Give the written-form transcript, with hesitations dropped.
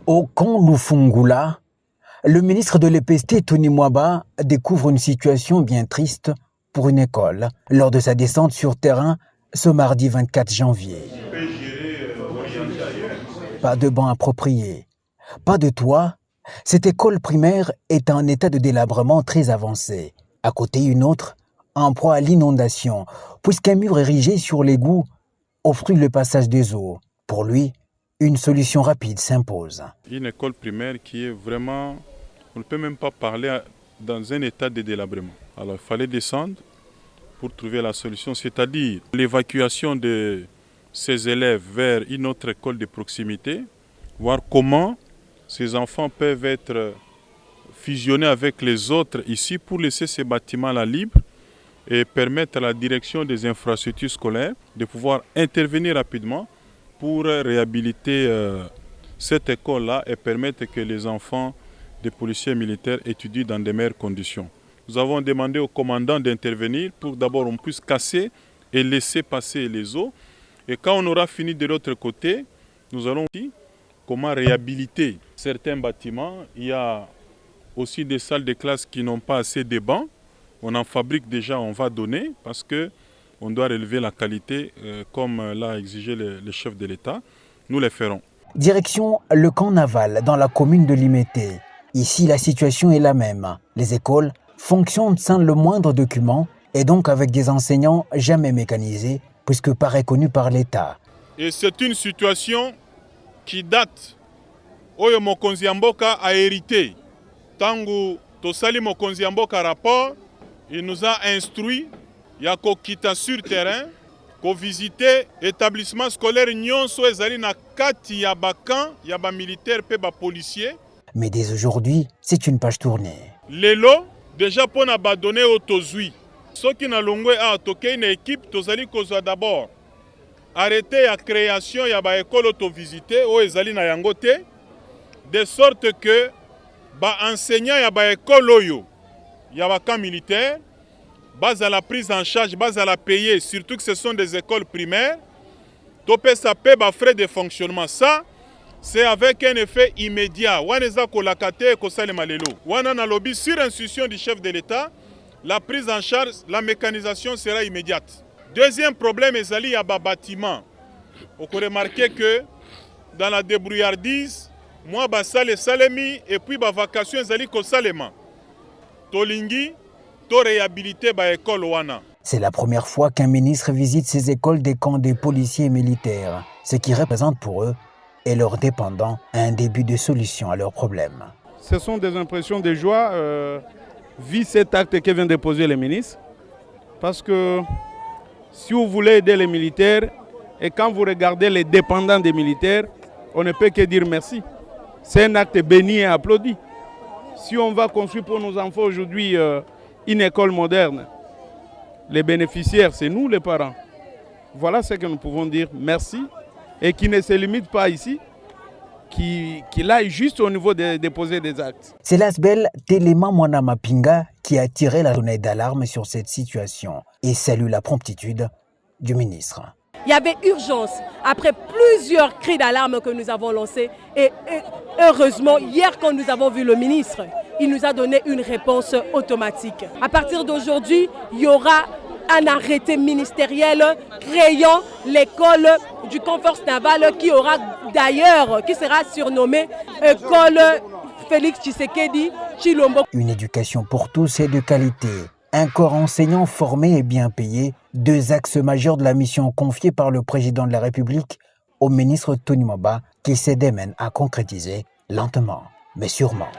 Au camp Lufungula, le ministre de l'EPST, Tony Mwaba, découvre une situation bien triste pour une école lors de sa descente sur terrain ce mardi 24 janvier. Pas de banc approprié, pas de toit. Cette école primaire est en état de délabrement très avancé. À côté, une autre, en proie à l'inondation, puisqu'un mur érigé sur l'égout obstrue le passage des eaux. Pour lui, une solution rapide s'impose. Une école primaire qui est vraiment, on ne peut même pas parler dans un état de délabrement. Alors il fallait descendre pour trouver la solution, c'est-à-dire l'évacuation de ces élèves vers une autre école de proximité, voir comment ces enfants peuvent être fusionnés avec les autres ici pour laisser ces bâtiments-là libres et permettre à la direction des infrastructures scolaires de pouvoir intervenir rapidement pour réhabiliter cette école-là et permettre que les enfants des policiers militaires étudient dans de meilleures conditions. Nous avons demandé au commandant d'intervenir pour d'abord on puisse casser et laisser passer les eaux. Et quand on aura fini de l'autre côté, nous allons aussi comment réhabiliter certains bâtiments. Il y a aussi des salles de classe qui n'ont pas assez de bancs. On en fabrique déjà, on va donner parce qu'on doit relever la qualité comme l'a exigé le chef de l'État. Nous les ferons. Direction le camp naval dans la commune de Limete. Ici, la situation est la même. Les écoles fonctionnent sans le moindre document et donc avec des enseignants jamais mécanisés puisque pas reconnus par l'État. Et c'est une situation qui date. Oyo mokonzi ya mboka a hérité. Tangu tosali mokonzi ya mboka rapport, il nous a instruit ya kokita sur terrain ko visiter établissement scolaire nyonso ezali na kati ya bakan ya ba militaire pe ba policier. Mais dès aujourd'hui, c'est une page tournée. Lelo déjà pour na ba donner au tozui. Soki na longwe a toke une équipe tozali kozwa d'abord arrêter la création ya ba école auto visiter o ezali na yango te de sorte que ba enseignant ya ba école oyo ya ba camp militaire base à la prise en charge, base à la payer, surtout que ce sont des écoles primaires, topé ça paie ba frais de fonctionnement. Ça, c'est avec un effet immédiat. Waneza kolakate ko salema lelo. Wana na lobby sur instruction du chef de l'État, la prise en charge, la mécanisation sera immédiate. Deuxième problème, ezali ya ba bâtiment. On peut remarquer que dans la débrouillardise, moi ba sale salemi et puis ba vacation ezali ko salema. Tolingi to réhabiliter ba école wana. C'est la première fois qu'un ministre visite ces écoles des camps des policiers et militaires, ce qui représente pour eux et leurs dépendants un début de solution à leurs problèmes. Ce sont des impressions de joie vu cet acte que vient de poser le ministre. Parce que si vous voulez aider les militaires et quand vous regardez les dépendants des militaires, on ne peut que dire merci. C'est un acte béni et applaudi. Si on va construire pour nos enfants aujourd'hui une école moderne, les bénéficiaires, c'est nous les parents. Voilà ce que nous pouvons dire merci et qui ne se limite pas ici, qui aille juste au niveau de déposer des actes. C'est l'ASBEL Telema Mwana Mapinga qui a tiré la sonnette d'alarme sur cette situation et salue la promptitude du ministre. Il y avait urgence après plusieurs cris d'alarme que nous avons lancés et heureusement, hier quand nous avons vu le ministre, il nous a donné une réponse automatique. À partir d'aujourd'hui, il y aura un arrêté ministériel créant l'école du camp force navale qui sera surnommée École Félix Tshisekedi Tshilombo. Une éducation pour tous et de qualité. Un corps enseignant formé et bien payé, deux axes majeurs de la mission confiée par le président de la République au ministre Tony Mwaba qui se démène à concrétiser lentement mais sûrement.